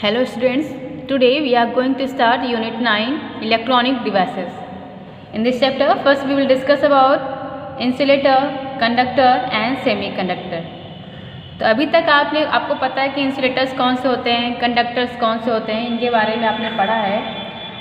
Hello students, today we are going to start Unit 9 Electronic Devices. In this chapter, first we will discuss about insulator, conductor and semiconductor. तो अभी तक आपको पता है कि insulators कौन से होते हैं, कंडक्टर्स कौन से होते हैं, इनके बारे में आपने पढ़ा है।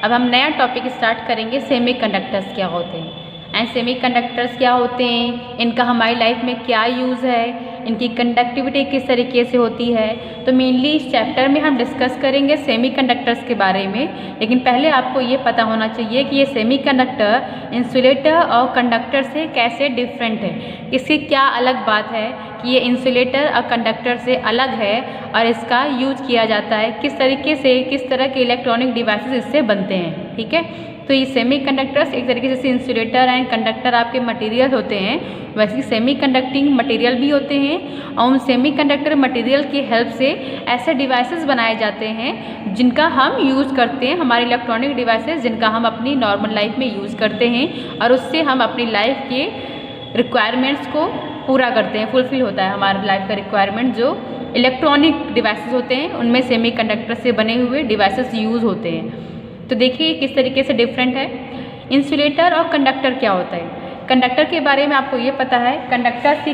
अब हम नया टॉपिक स्टार्ट करेंगे, सेमीकंडक्टर्स क्या होते हैं एंड सेमीकंडक्टर्स क्या होते हैं, इनका हमारी लाइफ में क्या यूज़ है, इनकी कंडक्टिविटी किस तरीके से होती है। तो मेनली इस चैप्टर में हम डिस्कस करेंगे सेमीकंडक्टर्स के बारे में। लेकिन पहले आपको ये पता होना चाहिए कि ये सेमीकंडक्टर इंसुलेटर और कंडक्टर से कैसे डिफरेंट है, इसकी क्या अलग बात है कि ये इंसुलेटर और कंडक्टर से अलग है और इसका यूज किया जाता है किस तरीके से, किस तरह के इलेक्ट्रॉनिक डिवाइसेस इससे बनते हैं। ठीक है, तो ये सेमीकंडक्टर्स एक तरीके से इंसुलेटर एंड कंडक्टर आपके मटेरियल होते हैं, वैसे सेमी कंडक्टिंग मटेरियल भी होते हैं और उन सेमीकंडक्टर मटेरियल की हेल्प से ऐसे डिवाइसेस बनाए जाते हैं जिनका हम यूज़ करते हैं, हमारे इलेक्ट्रॉनिक डिवाइसेस जिनका हम अपनी नॉर्मल लाइफ में यूज़ करते हैं और उससे हम अपनी लाइफ के रिक्वायरमेंट्स को पूरा करते हैं, फुलफिल होता है हमारी लाइफ का रिक्वायरमेंट। जो इलेक्ट्रॉनिक डिवाइसेस होते हैं उनमें सेमीकंडक्टर से बने हुए डिवाइसेस यूज़ होते हैं। तो देखिए किस तरीके से डिफरेंट है। इंसुलेटर और कंडक्टर क्या होता है। कंडक्टर के बारे में आपको ये पता है, कंडक्टर्स की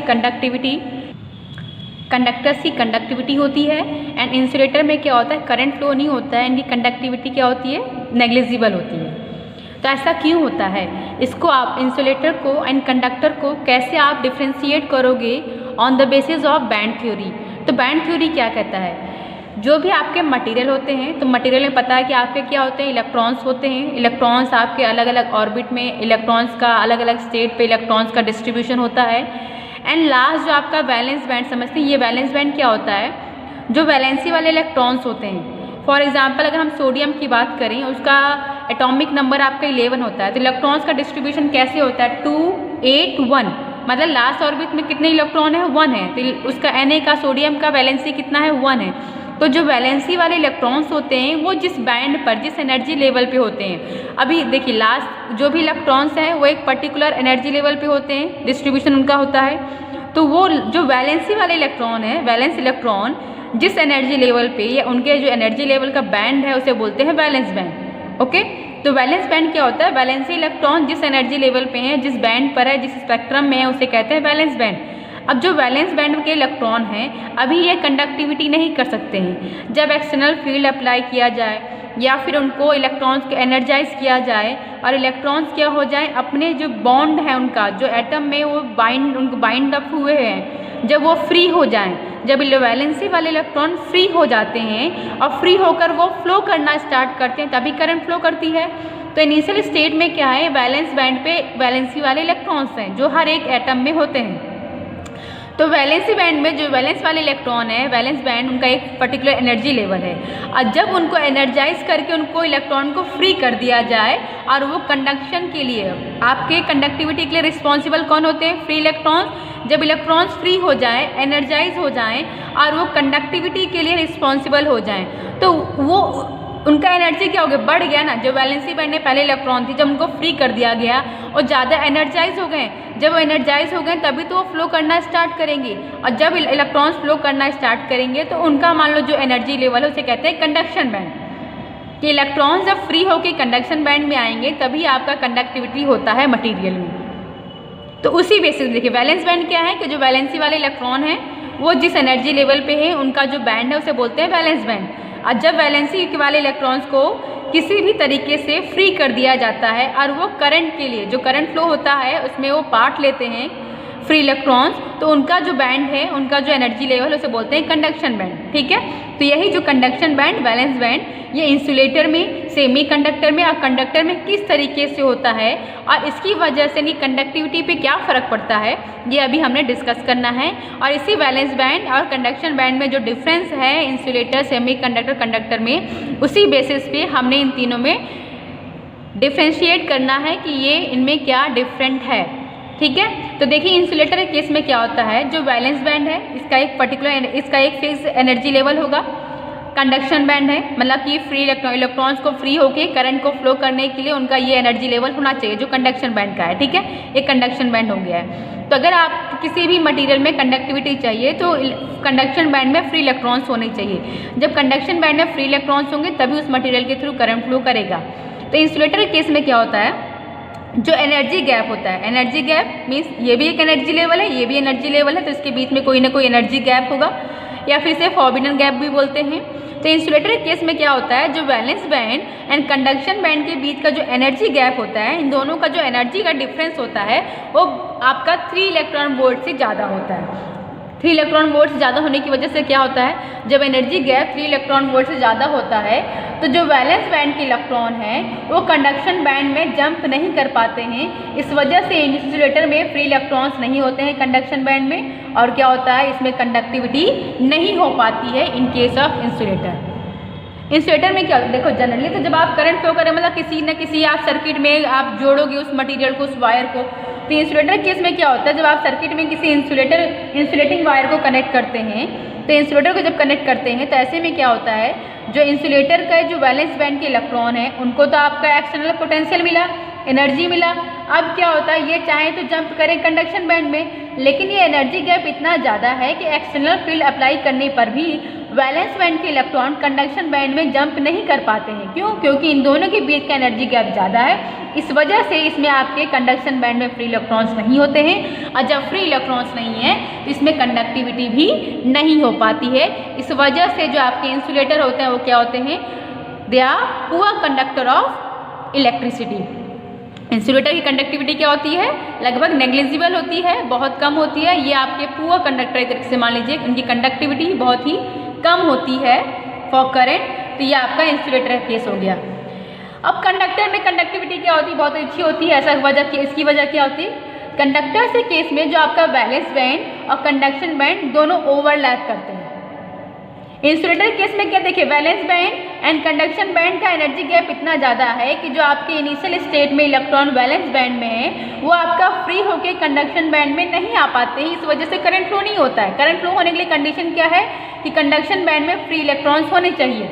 कंडक्टिविटी होती है एंड इंसुलेटर में क्या होता है, करंट फ्लो नहीं होता है, इनकी कंडक्टिविटी क्या होती है, नेग्लिजिबल होती है। तो ऐसा क्यों होता है, इसको आप इंसुलेटर को एंड कंडक्टर को कैसे आप डिफ्रेंशिएट करोगे on the basis of band theory. तो बैंड थ्योरी क्या कहता है, जो भी आपके मटेरियल होते हैं, तो मटेरियल में पता है कि आपके क्या होते हैं, इलेक्ट्रॉन्स होते हैं। इलेक्ट्रॉन्स आपके अलग अलग ऑर्बिट में, इलेक्ट्रॉन्स का अलग अलग स्टेट पे इलेक्ट्रॉन्स का डिस्ट्रीब्यूशन होता है। एंड लास्ट जो आपका वैलेंस बैंड समझते हैं, ये वैलेंस बैंड क्या होता है, जो वैलेंसी वाले इलेक्ट्रॉन्स होते हैं। फॉर एग्जाम्पल अगर हम सोडियम की बात करें, उसका एटॉमिक नंबर आपका 11 होता है, तो इलेक्ट्रॉन्स का डिस्ट्रीब्यूशन कैसे होता है, 2 8 1, मतलब लास्ट ऑर्बिट में कितने इलेक्ट्रॉन है, 1 है, तो उसका Na का सोडियम का वैलेंसी कितना है, 1 है। तो जो वैलेंसी वाले इलेक्ट्रॉन्स होते हैं वो जिस बैंड पर, जिस एनर्जी लेवल पे होते हैं, अभी देखिए लास्ट जो भी इलेक्ट्रॉन्स हैं वो एक पर्टिकुलर एनर्जी लेवल पे होते हैं, डिस्ट्रीब्यूशन उनका होता है। तो वो जो वैलेंसी वाले इलेक्ट्रॉन है, वैलेंस इलेक्ट्रॉन जिस एनर्जी लेवल पे या उनके जो एनर्जी लेवल का बैंड है उसे बोलते हैं वैलेंस बैंड। ओके, तो वैलेंस बैंड क्या होता है, वैलेंसी इलेक्ट्रॉन जिस एनर्जी लेवल पे हैं, जिस बैंड पर है, जिस स्पेक्ट्रम में है, उसे कहते हैं वैलेंस बैंड। अब जो वैलेंस बैंड के इलेक्ट्रॉन हैं अभी ये कंडक्टिविटी नहीं कर सकते हैं। जब एक्सटर्नल फील्ड अप्लाई किया जाए या फिर उनको इलेक्ट्रॉन्स को एनर्जाइज किया जाए और इलेक्ट्रॉन्स क्या हो जाए, अपने जो बॉन्ड है उनका, जो एटम में वो उनको बाइंड अप हुए हैं, जब वो फ्री हो जाएं, जब वैलेंसी वाले इलेक्ट्रॉन फ्री हो जाते हैं और फ्री होकर वो फ्लो करना स्टार्ट करते हैं, तभी करंट फ्लो करती है। तो इनिशियल स्टेट में क्या है, वैलेंस बैंड पे वैलेंसी वाले इलेक्ट्रॉन्स हैं जो हर एक एटम में होते हैं। तो वैलेंसी बैंड में जो वैलेंस वाले इलेक्ट्रॉन है, वैलेंस बैंड उनका एक पर्टिकुलर एनर्जी लेवल है और जब उनको एनर्जाइज करके उनको इलेक्ट्रॉन को फ्री कर दिया जाए और वो कंडक्शन के लिए, आपके कंडक्टिविटी के लिए रिस्पॉन्सिबल कौन होते हैं, फ्री इलेक्ट्रॉन्स। जब इलेक्ट्रॉन्स फ्री हो जाएं, एनर्जाइज हो जाएं और वो कंडक्टिविटी के लिए रिस्पॉन्सिबल हो जाएं, तो वो उनका एनर्जी क्या हो गया, बढ़ गया ना। जो वैलेंसी बैंड में पहले इलेक्ट्रॉन थी, जब उनको फ्री कर दिया गया और ज़्यादा एनर्जाइज हो गए, जब वो एनर्जाइज हो गए तभी तो वो फ्लो करना स्टार्ट करेंगे और जब इलेक्ट्रॉन्स फ्लो करना स्टार्ट करेंगे तो उनका मान लो जो एनर्जी लेवल है उसे कहते हैं कंडक्शन बैंड। कि इलेक्ट्रॉन्स जब फ्री होकर कंडक्शन बैंड में आएंगे तभी आपका कंडक्टिविटी होता है मटीरियल में। तो उसी बेसिस देखिए वैलेंस बैंड क्या है कि जो वैलेंसी वाले इलेक्ट्रॉन हैं वो जिस एनर्जी लेवल पे है उनका जो बैंड है उसे बोलते हैं वैलेंस बैंड। और जब वैलेंसी वाले इलेक्ट्रॉन्स को किसी भी तरीके से फ्री कर दिया जाता है और वो करंट के लिए, जो करंट फ्लो होता है उसमें वो पार्ट लेते हैं फ्री इलेक्ट्रॉन्स, तो उनका जो बैंड है, उनका जो एनर्जी लेवल उसे बोलते हैं कंडक्शन बैंड। ठीक है, तो यही जो कंडक्शन बैंड, वैलेंस बैंड, ये इंसुलेटर में, सेमी कंडक्टर में और कंडक्टर में किस तरीके से होता है और इसकी वजह से नहीं कंडक्टिविटी पे क्या फ़र्क पड़ता है, ये अभी हमने डिस्कस करना है। और इसी वैलेंस बैंड और कंडक्शन बैंड में जो डिफरेंस है इंसुलेटर, सेमी कंडक्टर, कंडक्टर में, उसी बेसिस पे हमने इन तीनों में डिफ्रेंशिएट करना है कि ये इनमें क्या डिफरेंट है। ठीक है, तो देखिए इंसुलेटर के केस में क्या होता है, जो वैलेंस बैंड है इसका एक फिक्स एनर्जी लेवल होगा। कंडक्शन बैंड है, मतलब कि फ्री इलेक्ट्रॉन्स को फ्री होके करंट को फ्लो करने के लिए उनका ये एनर्जी लेवल होना चाहिए जो कंडक्शन बैंड का है, ठीक है, ये कंडक्शन बैंड हो गया है। तो अगर आप किसी भी मटेरियल में कंडक्टिविटी चाहिए तो कंडक्शन बैंड में फ्री इलेक्ट्रॉन्स होने चाहिए। जब कंडक्शन बैंड में फ्री इलेक्ट्रॉन्स होंगे तभी उस मटेरियल के थ्रू करंट फ्लो करेगा। तो इंसुलेटर के केस में क्या होता है, जो एनर्जी गैप होता है, एनर्जी गैप मीन्स ये भी एक एनर्जी लेवल है, ये भी एनर्जी लेवल है, तो इसके बीच में कोई ना कोई एनर्जी गैप होगा या फिर इसे फॉरबिडन गैप भी बोलते हैं। तो इंसुलेटर के केस में क्या होता है, जो valence band and conduction band के बीच का जो एनर्जी गैप होता है, इन दोनों का जो एनर्जी का डिफरेंस होता है वो आपका 3 इलेक्ट्रॉन वोल्ट से ज़्यादा होता है। 3 इलेक्ट्रॉन वोल्ट से ज़्यादा होने की वजह से क्या होता है, जब एनर्जी गैप 3 इलेक्ट्रॉन वोल्ट से ज़्यादा होता है तो जो वैलेंस बैंड के इलेक्ट्रॉन हैं वो कंडक्शन बैंड में जंप नहीं कर पाते हैं। इस वजह से इंसुलेटर में फ्री इलेक्ट्रॉन्स नहीं होते हैं कंडक्शन बैंड में, और क्या होता है, इसमें कंडक्टिविटी नहीं हो पाती है in case of insulator. Insulator में क्या, देखो जनरली तो जब आप करंट फ्लो करें, मतलब किसी न किसी आप सर्किट में आप जोड़ोगे उस मटेरियल को, उस वायर को, तो इंसुलेटर केस में क्या होता है, जब आप सर्किट में किसी इंसुलेटिंग वायर को कनेक्ट करते हैं, तो इंसुलेटर को जब कनेक्ट करते हैं तो ऐसे में क्या होता है, जो इंसुलेटर का जो वैलेंस बैंड के इलेक्ट्रॉन है उनको तो आपका एक्सटर्नल पोटेंशियल मिला, एनर्जी मिला। अब क्या होता है, ये चाहे तो जंप करें कंडक्शन बैंड में, लेकिन ये एनर्जी गैप इतना ज़्यादा है कि एक्सटर्नल फील्ड अप्लाई करने पर भी वैलेंस बैंड के इलेक्ट्रॉन कंडक्शन बैंड में जंप नहीं कर पाते हैं। क्यों? क्योंकि इन दोनों के बीच का एनर्जी गैप ज़्यादा है। इस वजह से इसमें आपके कंडक्शन बैंड में फ्री इलेक्ट्रॉन्स नहीं होते हैं, और जब फ्री इलेक्ट्रॉन्स नहीं है तो इसमें कंडक्टिविटी भी नहीं हो पाती है। इस वजह से जो आपके इंसुलेटर होते हैं वो क्या होते हैं, they are poor conductor of electricity. Insulator की कंडक्टिविटी क्या होती है, लगभग नेग्लिजिबल होती है, बहुत कम होती है। ये आपके पुअर कंडक्टर एक तरीके से मान लीजिए, उनकी कंडक्टिविटी बहुत ही कम होती है फॉर करंट। तो ये आपका इंसुलेटर का केस हो गया। अब कंडक्टर में कंडक्टिविटी क्या होती है, बहुत अच्छी होती है। ऐसा इसकी वजह क्या होती है, कंडक्टर से केस में जो आपका वैलेंस बैंड और कंडक्शन बैंड दोनों ओवरलैप करते हैं। इंसुलेटर केस में क्या, देखिए valence band and conduction band का एनर्जी गैप इतना ज़्यादा है कि जो आपके इनिशियल स्टेट में इलेक्ट्रॉन वैलेंस बैंड में है वो आपका फ्री होके कंडक्शन बैंड में नहीं आ पाते हैं। इस वजह से करंट फ्लो नहीं होता है। करंट फ्लो होने के लिए कंडीशन क्या है कि कंडक्शन बैंड में फ्री इलेक्ट्रॉन्स होने चाहिए।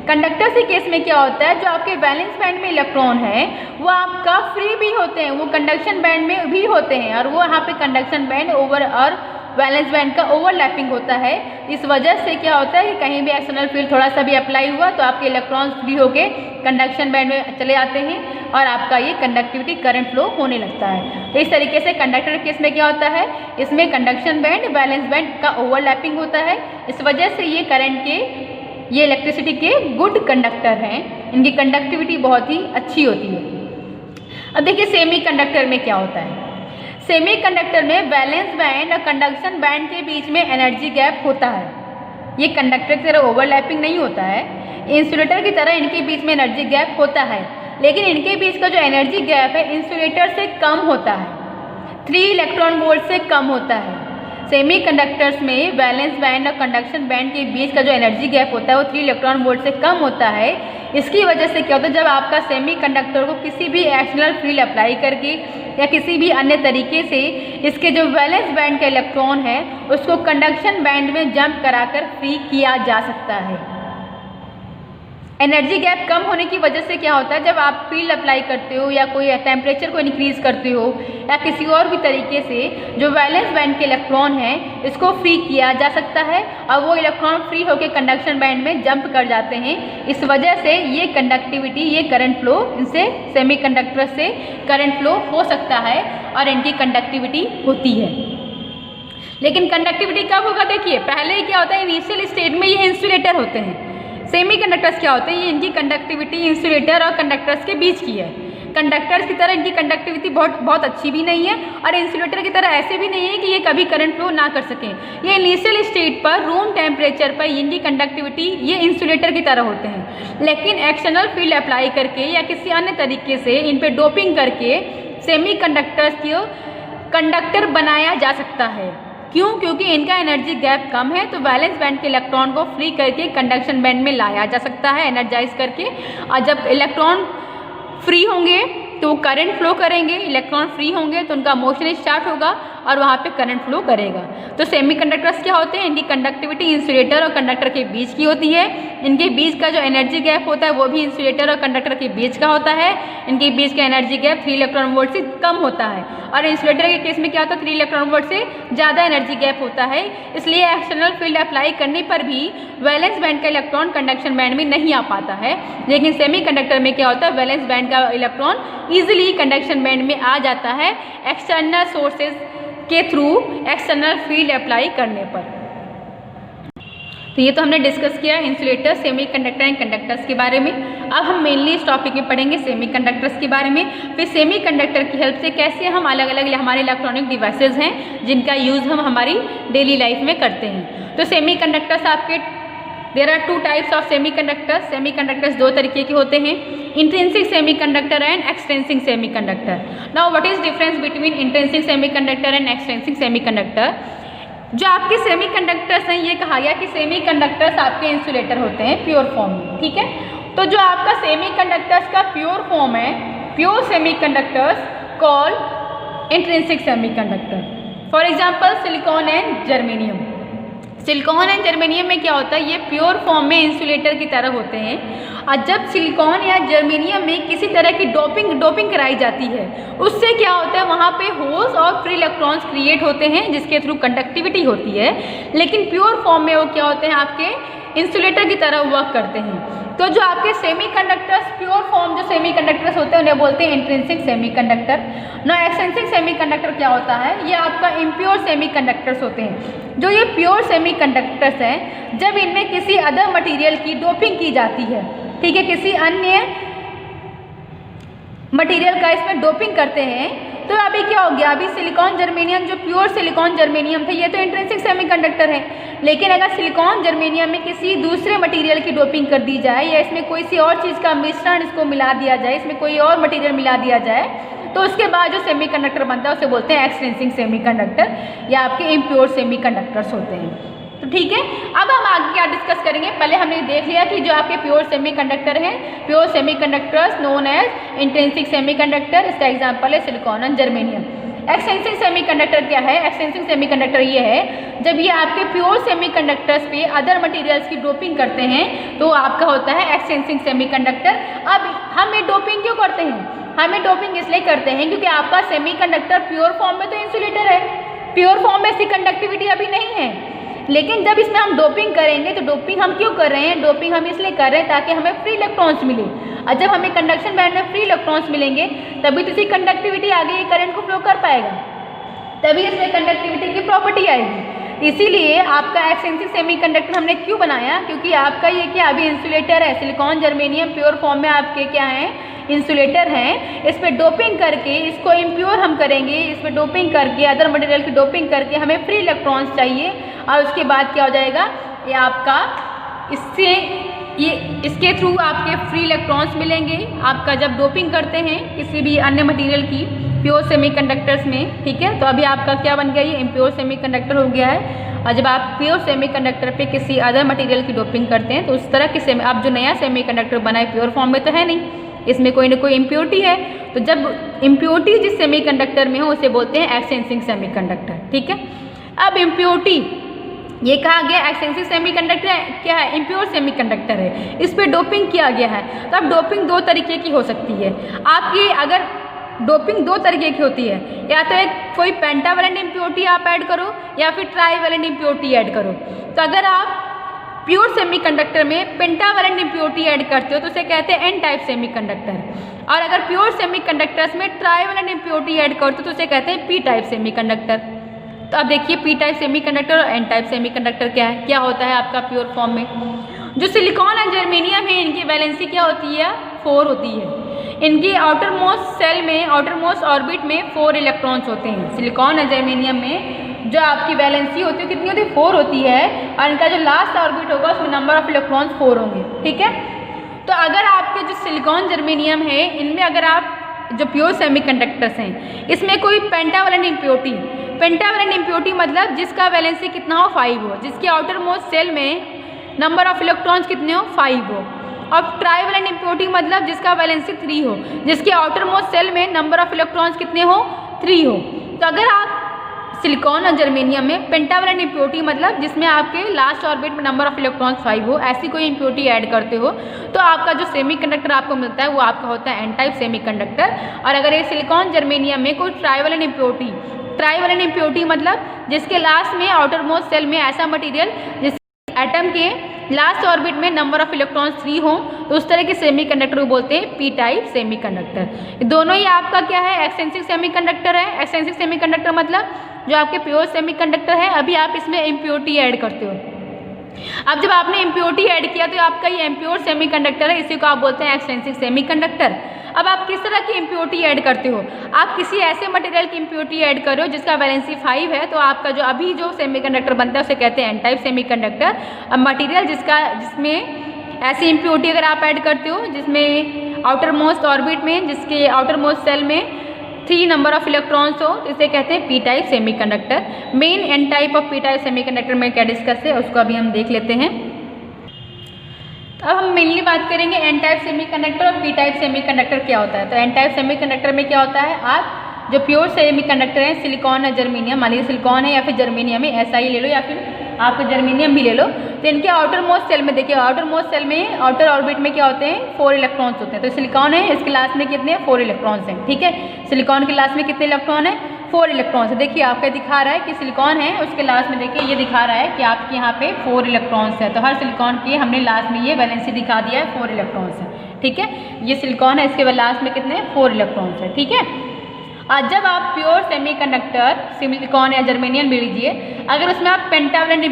कंडक्टर से केस में क्या होता है, जो आपके वैलेंस बैंड में इलेक्ट्रॉन है वो आपका फ्री भी होते हैं, वो कंडक्शन बैंड में भी होते हैं, और वो यहाँ पे कंडक्शन बैंड और वैलेंस बैंड का ओवरलैपिंग होता है। इस वजह से क्या होता है कि कहीं भी एक्सटर्नल फील्ड थोड़ा सा भी अप्लाई हुआ तो आपके इलेक्ट्रॉन्स फ्री होके कंडक्शन बैंड में चले आते हैं और आपका ये कंडक्टिविटी करंट फ्लो होने लगता है। तो इस तरीके से कंडक्टर केस में क्या होता है, इसमें कंडक्शन बैंड वैलेंस बैंड का ओवरलैपिंग होता है। इस वजह से ये करंट के, ये इलेक्ट्रिसिटी के गुड कंडक्टर हैं, इनकी कंडक्टिविटी बहुत ही अच्छी होती है। अब देखिए सेमी कंडक्टर में क्या होता है। सेमी कंडक्टर में वैलेंस बैंड और कंडक्शन बैंड के बीच में एनर्जी गैप होता है। ये कंडक्टर की तरह ओवरलैपिंग नहीं होता है, इंसुलेटर की तरह इनके बीच में एनर्जी गैप होता है, लेकिन इनके बीच का जो एनर्जी गैप है इंसुलेटर से कम होता है, 3 इलेक्ट्रॉन वोल्ट से कम होता है। सेमी कंडक्टर्स में वैलेंस बैंड और कंडक्शन बैंड के बीच का जो एनर्जी गैप होता है वो 3 इलेक्ट्रॉन वोल्ट से कम होता है। इसकी वजह से क्या होता है, जब आपका सेमी कंडक्टर को किसी भी एक्सटर्नल फील्ड अप्लाई करके या किसी भी अन्य तरीके से इसके जो वैलेंस बैंड का इलेक्ट्रॉन है उसको कंडक्शन बैंड में जंप कराकर फ्री किया जा सकता है। एनर्जी गैप कम होने की वजह से क्या होता है, जब आप फील्ड अप्लाई करते हो या कोई टेम्परेचर को इंक्रीज़ करते हो या किसी और भी तरीके से जो वैलेंस बैंड के इलेक्ट्रॉन हैं इसको फ्री किया जा सकता है और वो इलेक्ट्रॉन फ्री होकर कंडक्शन बैंड में जंप कर जाते हैं। इस वजह से ये कंडक्टिविटी, ये करंट फ्लो, इनसे सेमी कंडक्टर से करंट फ्लो हो सकता है और इनकी कंडक्टिविटी होती है। लेकिन कंडक्टिविटी कब होगा, देखिए पहले क्या होता है, इनिशियल स्टेट में ये इंसुलेटर होते हैं। सेमी कंडक्टर्स क्या होते हैं, ये इनकी कंडक्टिविटी इंसुलेटर और कंडक्टर्स के बीच की है। कंडक्टर्स की तरह इनकी कंडक्टिविटी बहुत अच्छी भी नहीं है और इंसुलेटर की तरह ऐसे भी नहीं है कि ये कभी करंट फ्लो ना कर सकें। ये इनिशियल स्टेट पर रूम टेम्परेचर पर इनकी कंडक्टिविटी ये इंसुलेटर की तरह होते हैं, लेकिन एक्सटर्नल फील्ड अप्लाई करके या किसी अन्य तरीके से इन पर डोपिंग करके सेमी कंडक्टर्स को कंडक्टर बनाया जा सकता है। क्यों? क्योंकि इनका एनर्जी गैप कम है, तो वैलेंस बैंड के इलेक्ट्रॉन को फ्री करके कंडक्शन बैंड में लाया जा सकता है एनर्जाइज करके। और जब इलेक्ट्रॉन फ्री होंगे तो वो करंट फ्लो करेंगे, इलेक्ट्रॉन फ्री होंगे तो उनका मोशन स्टार्ट होगा और वहाँ पे करंट फ्लो करेगा। तो सेमीकंडक्टर्स क्या होते हैं, इनकी कंडक्टिविटी इंसुलेटर और कंडक्टर के बीच की होती है। इनके बीच का जो एनर्जी गैप होता है वो भी इंसुलेटर और कंडक्टर के बीच का होता है। इनके बीच का एनर्जी गैप 3 इलेक्ट्रॉन वोल्ट से कम होता है और इंसुलेटर के केस में क्या होता है 3 इलेक्ट्रॉन वोल्ट से ज़्यादा एनर्जी गैप होता है। इसलिए एक्सटर्नल फील्ड अप्लाई करने पर भी वैलेंस बैंड का इलेक्ट्रॉन कंडक्शन बैंड में नहीं आ पाता है। लेकिन सेमीकंडक्टर में क्या होता है, वैलेंस बैंड का इलेक्ट्रॉन ईजिली कंडक्शन बैंड में आ जाता है एक्सटर्नल सोर्सेज के थ्रू एक्सटर्नल फील्ड अप्लाई करने पर। तो ये तो हमने डिस्कस किया इंसुलेटर, सेमीकंडक्टर एंड कंडक्टर्स के बारे में। अब हम मेनली इस टॉपिक में पढ़ेंगे सेमीकंडक्टर्स के बारे में। फिर सेमीकंडक्टर की हेल्प से कैसे हम अलग अलग हमारे इलेक्ट्रॉनिक डिवाइसेस हैं जिनका यूज़ हम हमारी डेली लाइफ में करते हैं। तो सेमीकंडक्टर्स आपके there are 2 types of semiconductors. Semiconductors 2 तरीके के होते हैं, intrinsic semiconductor and extrinsic semiconductor. Now what is difference between intrinsic semiconductor and extrinsic semiconductor. जो आपके सेमीकंडक्टर्स हैं, ये कहा गया कि सेमीकंडक्टर्स आपके इंसुलेटर होते हैं प्योर फॉर्म में, ठीक है। तो जो आपका सेमीकंडक्टर्स का प्योर फॉर्म है, pure semiconductors called intrinsic semiconductor. For example silicon and germanium. Silicon and germanium में क्या होता है, ये प्योर फॉर्म में इंसुलेटर की तरह होते हैं। और जब सिलिकॉन या जर्मेनियम में किसी तरह की डोपिंग कराई जाती है, उससे क्या होता है वहाँ पे होल्स और फ्री इलेक्ट्रॉन्स क्रिएट होते हैं जिसके थ्रू कंडक्टिविटी होती है। लेकिन प्योर फॉर्म में वो क्या होते हैं, आपके इंसुलेटर की तरह वर्क करते हैं। तो जो आपके सेमीकंडक्टर्स प्योर फॉर्म जो सेमीकंडक्टर्स होते हैं उन्हें बोलते हैं इंट्रिंसिक सेमीकंडक्टर। ना एक्सट्रिंसिक सेमीकंडक्टर क्या होता है, ये आपका इम्प्योर सेमीकंडक्टर्स होते हैं। जो ये प्योर सेमीकंडक्टर्स हैं, जब इनमें किसी अदर मटेरियल की डोपिंग की जाती है, ठीक है, किसी अन्य मटेरियल का इसमें डोपिंग करते हैं, तो अभी क्या हो गया, अभी सिलिकॉन जर्मेनियम जो प्योर सिलिकॉन जर्मेनियम थे ये तो इंट्रिंसिक सेमीकंडक्टर है। लेकिन अगर सिलिकॉन जर्मेनियम में किसी दूसरे मटेरियल की डोपिंग कर दी जाए या इसमें कोई सी और चीज़ का मिश्रण इसको मिला दिया जाए, इसमें कोई और मटेरियल मिला दिया जाए, तो उसके बाद जो सेमीकंडक्टर बनता है उसे बोलते हैं एक्सट्रिंसिक सेमीकंडक्टर या आपके इम्प्योर सेमीकंडक्टर्स होते हैं। तो ठीक है, अब हम आगे क्या डिस्कस करेंगे। पहले हमने देख लिया कि जो आपके प्योर सेमीकंडक्टर हैं, pure semiconductors known as intrinsic semiconductor, इसका एग्जांपल है silicon and germanium. Extrinsic semiconductor क्या है, एक्सट्रिंसिक सेमीकंडक्टर ये है जब ये आपके प्योर सेमीकंडक्टर्स पे अदर मटेरियल्स की डोपिंग करते हैं तो आपका होता है एक्सट्रिंसिक सेमीकंडक्टर। अब हम ये डोपिंग क्यों करते हैं, हम ये डोपिंग इसलिए करते हैं क्योंकि आपका सेमीकंडक्टर प्योर फॉर्म में तो इंसुलेटर है, प्योर फॉर्म में इसकी कंडक्टिविटी अभी नहीं है। लेकिन जब इसमें हम डोपिंग करेंगे तो डोपिंग हम क्यों कर रहे हैं, डोपिंग हम इसलिए कर रहे हैं ताकि हमें फ्री इलेक्ट्रॉन्स मिले। और जब हमें कंडक्शन बैंड में फ्री इलेक्ट्रॉन्स मिलेंगे तभी तो इसकी कंडक्टिविटी आगे करंट को फ्लो कर पाएगा, तभी इसमें कंडक्टिविटी की प्रॉपर्टी आएगी। इसीलिए आपका एक्सट्रिंसिक सेमीकंडक्टर हमने क्यों बनाया, क्योंकि आपका ये क्या अभी इंसुलेटर है, सिलिकॉन जर्मेनियम प्योर फॉर्म में आपके क्या हैं, इंसुलेटर हैं। इस पर डोपिंग करके इसको इम्प्योर हम करेंगे, इस पर डोपिंग करके अदर मटेरियल की डोपिंग करके हमें फ्री इलेक्ट्रॉन्स चाहिए और उसके बाद क्या हो जाएगा, ये आपका इसके थ्रू आपके फ्री इलेक्ट्रॉन्स मिलेंगे। आपका जब डोपिंग करते हैं किसी भी अन्य मटेरियल की प्योर सेमीकंडक्टर्स में, ठीक है, तो अभी आपका क्या बन गया, ये इम्प्योर सेमीकंडक्टर हो गया है। और जब आप प्योर सेमीकंडक्टर पे किसी अदर मटेरियल की डोपिंग करते हैं तो उस तरह के आप जो नया सेमीकंडक्टर बनाए प्योर फॉर्म में तो है नहीं, इसमें कोई ना कोई इम्प्योरिटी है। तो जब इम्प्योरिटी जिस सेमीकंडक्टर में हो उसे बोलते हैं एक्सट्रिंसिक सेमीकंडक्टर, ठीक है। अब इम्प्योरिटी ये कहा गया एक्सट्रिंसिक सेमीकंडक्टर क्या है, इम्प्योर सेमीकंडक्टर है, इस पर डोपिंग किया गया है। तो अब डोपिंग 2 तरीके की हो सकती है आपकी, अगर डोपिंग 2 तरीके की होती है, या तो एक कोई पेंटावैलेंट इम्प्योरिटी आप ऐड करो या फिर ट्राईवैलेंट इम्प्योरिटी ऐड करो। तो अगर आप प्योर सेमीकंडक्टर में पेंटावैलेंट इम्प्योरिटी ऐड करते हो तो उसे कहते हैं एन टाइप सेमीकंडक्टर, और अगर प्योर सेमीकंडक्टर्स में ट्राईवैलेंट इम्प्योरिटी ऐड करते हो तो उसे कहते हैं पी टाइप सेमीकंडक्टर। तो अब देखिए पी टाइप सेमीकंडक्टर और एन टाइप सेमीकंडक्टर क्या है, क्या होता है आपका प्योर फॉर्म में। जो सिलिकॉन और जर्मेनियम है इनकी वैलेंसी क्या होती है, 4 होती है। इनकी आउटर मोस्ट सेल में, आउटर मोस्ट ऑर्बिट में 4 इलेक्ट्रॉन्स होते हैं। सिलिकॉन और जर्मेनियम में जो आपकी वैलेंसी होती है कितनी होती है, 4 होती है, और इनका जो लास्ट ऑर्बिट होगा उसमें नंबर ऑफ इलेक्ट्रॉन्स 4 होंगे, ठीक है। तो अगर आपके जो सिलिकॉन जर्मेनियम है इनमें अगर आप जो प्योर सेमीकंडक्टर्स हैं इसमें कोई पेंटावैलेंट इम्प्योरिटी, पेंटावैलेंट इम्प्योरिटी मतलब जिसका वैलेंसी कितना हो, 5 हो, जिसके आउटर मोस्ट सेल में नंबर ऑफ इलेक्ट्रॉन्स कितने हो, 5 हो। और ट्राईवैलेंट इम्प्योरिटी मतलब जिसका वैलेंसी 3 हो, जिसके आउटर मोस्ट सेल में नंबर ऑफ इलेक्ट्रॉन्स कितने हो, 3 हो। तो अगर आप सिलिकॉन और जर्मेनियम में पेंटावैलेंट इम्प्योरिटी मतलब जिसमें आपके लास्ट ऑर्बिट में नंबर ऑफ इलेक्ट्रॉन्स 5 हो, ऐसी कोई इम्प्योरिटी ऐड करते हो तो आपका जो सेमीकंडक्टर आपको मिलता है वो आपका होता है एन टाइप सेमीकंडक्टर। और अगर ये सिलिकॉन जर्मेनियम में कोई ट्राइवैलेंट इम्प्योरिटी मतलब जिसके लास्ट में आउटर मोस्ट सेल में ऐसा मटीरियल जिस एटम के लास्ट ऑर्बिट में नंबर ऑफ इलेक्ट्रॉन्स 3 हो, तो उस तरह के सेमीकंडक्टर को बोलते हैं पी टाइप सेमीकंडक्टर। दोनों ही आपका क्या है, एक्सटेंसिव सेमीकंडक्टर है। एक्सटेंसिव सेमीकंडक्टर मतलब जो आपके प्योर सेमीकंडक्टर है, अभी आप इसमें इम्प्योरिटी ऐड करते हो। अब जब आपने इम्प्योरिटी ऐड किया तो आपका ये इम्प्योर सेमीकंडक्टर है, इसी को आप बोलते हैं एक्सटेंसिव सेमीकंडक्टर। अब आप किस तरह की इम्प्योरिटी ऐड करते हो, आप किसी ऐसे मटेरियल की इम्प्योरिटी ऐड करो जिसका वैलेंसी 5 है, तो आपका जो अभी जो सेमीकंडक्टर बनता है उसे कहते हैं एन टाइप सेमीकंडक्टर। अब मटेरियल जिसमें ऐसी इम्प्योरिटी अगर आप ऐड करते हो जिसमें आउटर मोस्ट ऑर्बिट में, जिसके आउटर मोस्ट सेल में 3 नंबर ऑफ इलेक्ट्रॉन्स हो, तो इसे कहते हैं पी टाइप सेमीकंडक्टर। मेन N type of P type semiconductor में क्या डिस्कस है उसको अभी हम देख लेते हैं। अब हम मेनली बात करेंगे एन टाइप सेमीकंडक्टर और पी टाइप सेमीकंडक्टर क्या होता है। तो एन टाइप सेमीकंडक्टर में क्या होता है, आप जो प्योर सेमीकंडक्टर है सिलिकॉन या जर्मेनियम, मान लीजिए सिलिकॉन है या फिर जर्मेनियम है, ऐसा ही ले लो या फिर आप जर्मेनियम भी ले लो, तो इनके आउटर मोस्ट सेल में देखिए, आउटर मोस्ट सेल में आउटर ऑर्बिट में क्या होते हैं 4 इलेक्ट्रॉन्स होते हैं। तो सिलिकॉन है, इसके लास्ट में कितने 4 इलेक्ट्रॉन्स हैं, ठीक है। सिलिकॉन के लास्ट में कितने इलेक्ट्रॉन है 4 इलेक्ट्रॉन्स है। देखिए आपका दिखा रहा है कि सिलिकॉन है, उसके लास्ट में देखिए ये दिखा रहा है कि आपके यहाँ पे 4 इलेक्ट्रॉन्स है। तो हर सिलिकॉन के हमने लास्ट में ये वैलेंसी दिखा दिया है 4 इलेक्ट्रॉन्स है, ठीक है। ये सिलिकॉन है, इसके लास्ट में कितने 4 इलेक्ट्रॉन्स है, ठीक है। और जब आप प्योर सेमीकंडक्टर सिलिकॉन या जर्मेनियम ले लीजिए, अगर उसमें आप पेंटावैलेंट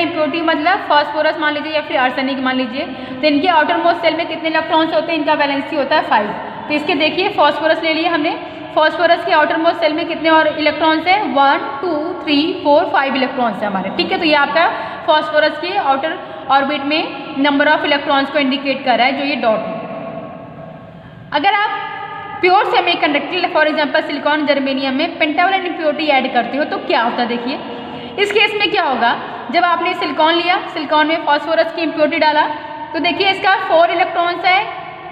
इम्प्योरिटी मतलब फास्फोरस मान लीजिए या फिर आर्सेनिक मान लीजिए, तो इनके आउटर मोस्ट सेल में कितने इलेक्ट्रॉन्स होते हैं, इनका वैलेंसी होता है 5। तो इसके देखिए फास्फोरस ले लिए हमने, फास्फोरस के आउटर मोस्ट सेल में कितने और इलेक्ट्रॉन्स हैं 1 2 3 4 5 इलेक्ट्रॉन्स है हमारे, ठीक है। तो ये आपका फास्फोरस के आउटर ऑर्बिट में नंबर ऑफ इलेक्ट्रॉन्स को इंडिकेट कर रहा है, जो ये डॉट है। अगर आप pure semiconductor for example silicon germanium में पेंटावैलेंट इम्प्योरिटी ऐड करते हो तो क्या होता है, देखिए इस केस में क्या होगा, जब आपने सिलिकॉन लिया, सिलिकॉन में फास्फोरस की इम्प्योरिटी डाला, तो देखिए इसका 4 इलेक्ट्रॉन्स है।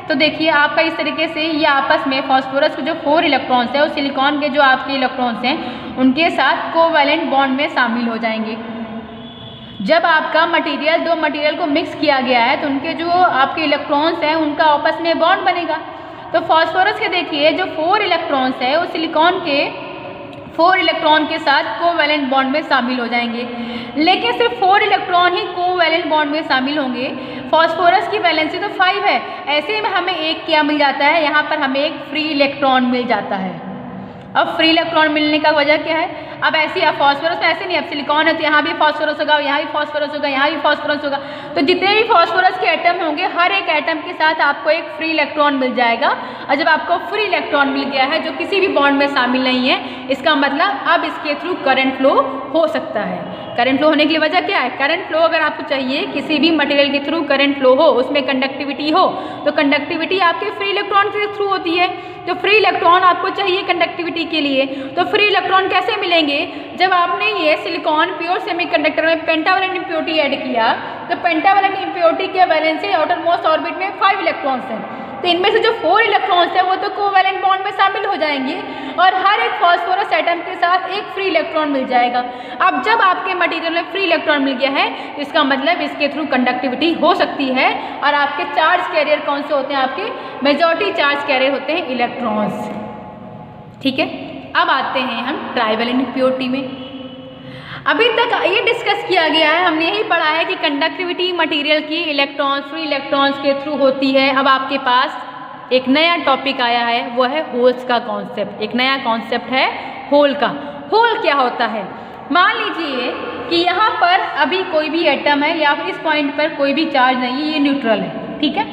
तो देखिए आपका इस तरीके से ये आपस में फास्फोरस के जो 4 इलेक्ट्रॉन्स है और सिलिकॉन के जो आपके इलेक्ट्रॉन्स हैं उनके साथ कोवैलेंट बॉन्ड में शामिल हो जाएंगे। जब आपका मटेरियल दो मटेरियल को मिक्स किया गया है तो उनके जो आपके इलेक्ट्रॉन्स हैं उनका आपस में बॉन्ड बनेगा। तो फास्फोरस के देखिए जो 4 इलेक्ट्रॉन्स है वो सिलिकॉन के 4 इलेक्ट्रॉन के साथ कोवैलेंट बॉन्ड में शामिल हो जाएंगे, लेकिन सिर्फ 4 इलेक्ट्रॉन ही कोवैलेंट बॉन्ड में शामिल होंगे। फास्फोरस की वैलेंसी तो 5 है, ऐसे में हमें एक क्या मिल जाता है, यहाँ पर हमें एक फ्री इलेक्ट्रॉन मिल जाता है। अब फ्री इलेक्ट्रॉन मिलने का वजह क्या है, अब ऐसे अब फास्फोरस में ऐसे नहीं, अब सिलिकॉन है तो यहाँ भी फास्फोरस होगा, यहाँ भी फास्फोरस होगा, यहाँ भी फास्फोरस होगा, तो जितने भी फास्फोरस के एटम होंगे हर एक एटम के साथ आपको एक फ्री इलेक्ट्रॉन मिल जाएगा। और जब आपको फ्री इलेक्ट्रॉन मिल गया है जो किसी भी बॉन्ड में शामिल नहीं है, इसका मतलब अब इसके थ्रू करंट फ्लो हो सकता है। करंट फ्लो होने की वजह क्या है, करंट फ्लो अगर आपको चाहिए किसी भी मटेरियल के थ्रू करंट फ्लो हो, उसमें कंडक्टिविटी हो, तो कंडक्टिविटी आपके फ्री इलेक्ट्रॉन के थ्रू होती है। तो फ्री इलेक्ट्रॉन आपको चाहिए कंडक्टिविटी के लिए, तो फ्री इलेक्ट्रॉन कैसे मिलेंगे, जब आपने ये सिलिकॉन प्योर सेमीकंडक्टर में पेंटावैलेंट इम्प्योरिटी ऐड किया, तो पेंटावैलेंट इम्प्योरिटी के वैलेंसी आउटर मोस्ट ऑर्बिट में 5 इलेक्ट्रॉन्स हैं, तो इनमें से जो 4 इलेक्ट्रॉन्स हैं वो तो कोवैलेंट बॉन्ड में शामिल हो जाएंगे और हर एक फास्फोरस एटम के साथ एक फ्री इलेक्ट्रॉन मिल जाएगा। अब जब आपके मटेरियल में फ्री इलेक्ट्रॉन मिल गया है तो इसका मतलब इसके थ्रू कंडक्टिविटी हो सकती है। और आपके चार्ज कैरियर कौन से होते हैं, आपके मेजॉरिटी चार्ज कैरियर होते हैं इलेक्ट्रॉन्स, ठीक है। अब आते हैं हम ट्राइवैलेंट इम्प्योरिटी में। अभी तक ये डिस्कस किया गया है, हमने यही पढ़ा है कि कंडक्टिविटी मटेरियल की इलेक्ट्रॉन्स फ्री इलेक्ट्रॉन्स के थ्रू होती है। अब आपके पास एक नया टॉपिक आया है, वो है होल्स का कॉन्सेप्ट। एक नया कॉन्सेप्ट है होल का। होल क्या होता है, मान लीजिए कि यहाँ पर अभी कोई भी एटम है या फिर इस पॉइंट पर कोई भी चार्ज नहीं है, ये न्यूट्रल है, ठीक है।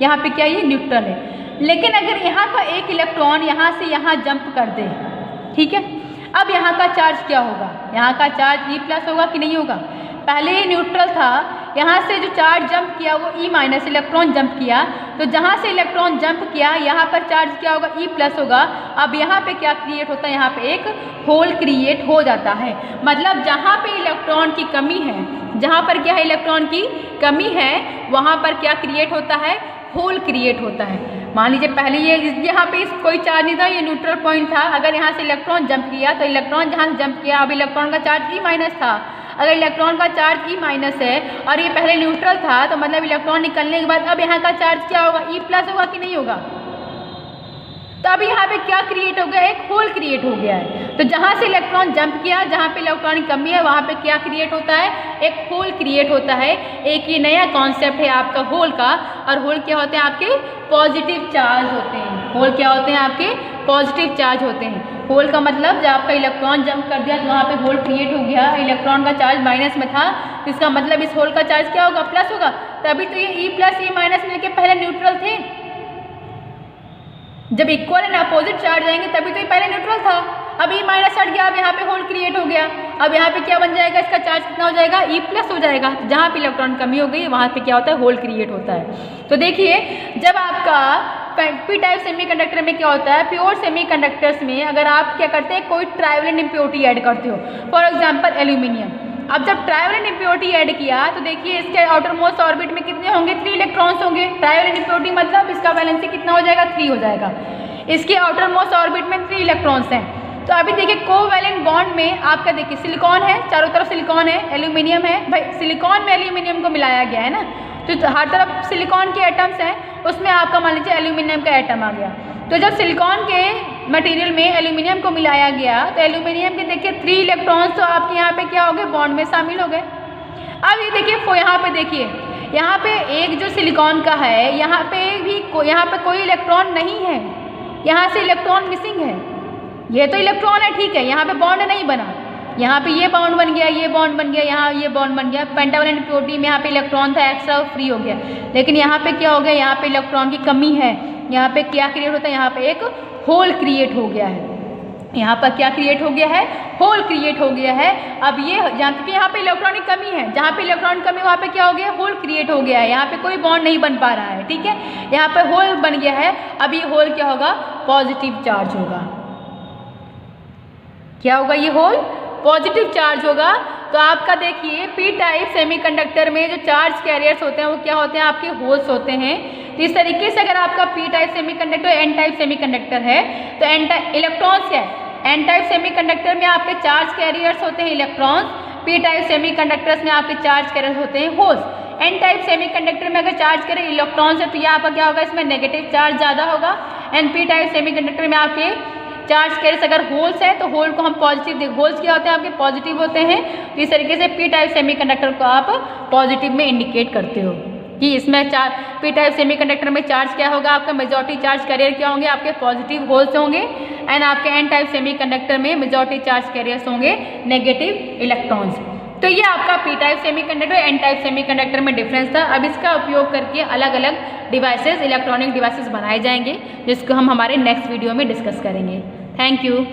यहाँ पे क्या ये न्यूट्रल है, लेकिन अगर यहाँ का एक इलेक्ट्रॉन यहाँ से यहाँ जंप कर दे, ठीक है, अब यहाँ का चार्ज क्या होगा, यहाँ का चार्ज E+ होगा कि नहीं होगा। पहले ये न्यूट्रल था, यहाँ से जो चार्ज जंप किया वो E- इलेक्ट्रॉन जंप किया, तो जहाँ से इलेक्ट्रॉन जंप किया यहाँ पर चार्ज क्या होगा E+ होगा। अब यहाँ पे क्या क्रिएट होता है, यहाँ पे एक होल क्रिएट हो जाता है। मतलब जहाँ पे इलेक्ट्रॉन की कमी है, जहाँ पर क्या है इलेक्ट्रॉन की कमी है, वहाँ पर क्या क्रिएट होता है, होल क्रिएट होता है। मान लीजिए पहले ये यहाँ पे कोई चार्ज नहीं था, ये न्यूट्रल पॉइंट था। अगर यहाँ से इलेक्ट्रॉन जंप किया तो इलेक्ट्रॉन जहाँ से जंप किया, अब इलेक्ट्रॉन का चार्ज E- था। अगर इलेक्ट्रॉन का चार्ज E- है और ये पहले न्यूट्रल था, तो मतलब इलेक्ट्रॉन निकलने के बाद अब यहाँ का चार्ज क्या होगा, E+ होगा कि नहीं होगा। तो अब यहाँ पे क्या क्रिएट हो गया, एक होल क्रिएट हो गया है। तो जहाँ से इलेक्ट्रॉन जंप किया, जहाँ पे इलेक्ट्रॉन की कमी है, वहाँ पे क्या क्रिएट होता है, एक होल क्रिएट होता है। एक ये नया कॉन्सेप्ट है आपका होल का। और होल क्या होते हैं, आपके पॉजिटिव चार्ज होते हैं। होल क्या होते हैं, आपके पॉजिटिव चार्ज होते हैं। होल का मतलब जब आपका इलेक्ट्रॉन जंप कर दिया तो वहाँ पे होल क्रिएट हो गया, इलेक्ट्रॉन का चार्ज माइनस में था, इसका मतलब इस होल का चार्ज क्या होगा, प्लस होगा। तभी तो ये E+ E- मिलके पहले न्यूट्रल थे। जब इक्वल एंड अपोजिट चार्ज आएंगे तभी तो ये पहले न्यूट्रल था। अब E- हट गया, अब यहाँ पे होल क्रिएट हो गया। अब यहाँ पे क्या बन जाएगा, इसका चार्ज कितना हो जाएगा, E+ हो जाएगा। जहाँ पे इलेक्ट्रॉन कमी हो गई वहाँ पे क्या होता है, होल क्रिएट होता है। तो देखिए, जब आपका पी टाइप सेमीकंडक्टर में क्या होता है, प्योर सेमीकंडक्टर्स में अगर आप क्या करते हैं, कोई ट्राइवेलेंट इम्प्योरिटी ऐड करते हो, फॉर एग्जाम्पल एल्यूमिनियम। अब जब ट्राइवेलेंट इम्प्योरिटी ऐड किया तो देखिए इसके आउटर मोस्ट ऑर्बिट में कितने होंगे, 3 इलेक्ट्रॉन्स होंगे। ट्राइवेलेंट इम्प्योरिटी मतलब इसका वैलेंसी कितना हो जाएगा, 3 हो जाएगा। इसके आउटर मोस्ट ऑर्बिट में 3 इलेक्ट्रॉन्स हैं। तो अभी देखिए कोवैलेंट बॉन्ड में आपका देखिए सिलिकॉन है, चारों तरफ सिलिकॉन है, एल्यूमिनियम है। भाई सिलिकॉन में एल्यूमिनियम को मिलाया गया है ना, तो हर तरफ सिलिकॉन के एटम्स हैं, उसमें आपका मान लीजिए एल्यूमिनियम का एटम आ गया। तो जब सिलिकॉन के मटेरियल में एल्यूमिनियम को मिलाया गया तो एल्यूमिनियम के देखिए 3 इलेक्ट्रॉन्स तो आपके यहाँ पे क्या हो गए, बॉन्ड में शामिल हो गए। अब ये देखिए यहाँ पे देखिए, यहाँ पे एक जो सिलिकॉन का है, यहाँ पे कोई इलेक्ट्रॉन नहीं है, यहाँ से इलेक्ट्रॉन मिसिंग है। ये तो इलेक्ट्रॉन है, ठीक है, यहाँ पे बॉन्ड नहीं बना, यहाँ पे ये बॉन्ड बन गया, ये बॉन्ड बन गया, यहाँ ये बॉन्ड बन गया। पेंटावैलेंट इम्प्योरिटी में यहाँ पे इलेक्ट्रॉन था एक्स्ट्रा, फ्री हो गया। लेकिन यहाँ पे क्या हो गया, यहाँ पे इलेक्ट्रॉन की कमी है। यहाँ पे क्या क्रिएट होता है, यहाँ पे एक होल क्रिएट हो गया है। यहाँ पर क्या क्रिएट हो गया है, होल क्रिएट हो गया है। अब ये यहाँ पे इलेक्ट्रॉन की कमी है, जहाँ पे इलेक्ट्रॉन कमी वहाँ पे क्या हो गया, होल क्रिएट हो गया है। यहाँ पे कोई बॉन्ड नहीं बन पा रहा है, ठीक है, यहाँ पे होल बन गया है। अब ये होल क्या होगा, पॉजिटिव चार्ज होगा। क्या होगा, ये होल पॉजिटिव चार्ज होगा। तो आपका देखिए पी टाइप सेमीकंडक्टर में जो चार्ज कैरियर्स होते हैं वो क्या होते हैं, आपके होल्स होते हैं। तो इस तरीके से अगर आपका P type semiconductor N type semiconductor है तो इलेक्ट्रॉन्स क्या है, एन टाइप सेमीकंडक्टर में आपके चार्ज कैरियर्स होते हैं इलेक्ट्रॉन्स, पी टाइप सेमीकंडक्टर्स में आपके चार्ज कैरियर्स होते हैं होल्स। एन टाइप सेमीकंडक्टर में अगर चार्ज कैरियर इलेक्ट्रॉन्स है तो यहाँ पर क्या होगा, इसमें नेगेटिव चार्ज ज़्यादा होगा। एंड पी टाइप सेमीकंडक्टर में आपके चार्ज कैरियर्स अगर होल्स है तो होल को हम पॉजिटिव, होल्स क्या होते हैं आपके पॉजिटिव होते हैं। तो इस तरीके से पी टाइप सेमीकंडक्टर को आप पॉजिटिव में इंडिकेट करते हो कि इसमें पी टाइप सेमीकंडक्टर में चार्ज क्या होगा, आपका मेजॉरिटी चार्ज कैरियर क्या होंगे, आपके पॉजिटिव होल्स होंगे। एंड आपके एन टाइप सेमीकंडक्टर में मेजॉरिटी चार्ज कैरियर्स होंगे नेगेटिव इलेक्ट्रॉन्स। तो ये आपका P type semiconductor N type semiconductor में डिफरेंस था। अब इसका उपयोग करके अलग अलग डिवाइसेस, इलेक्ट्रॉनिक डिवाइसेस बनाए जाएंगे, जिसको हम हमारे नेक्स्ट वीडियो में डिस्कस करेंगे। Thank you.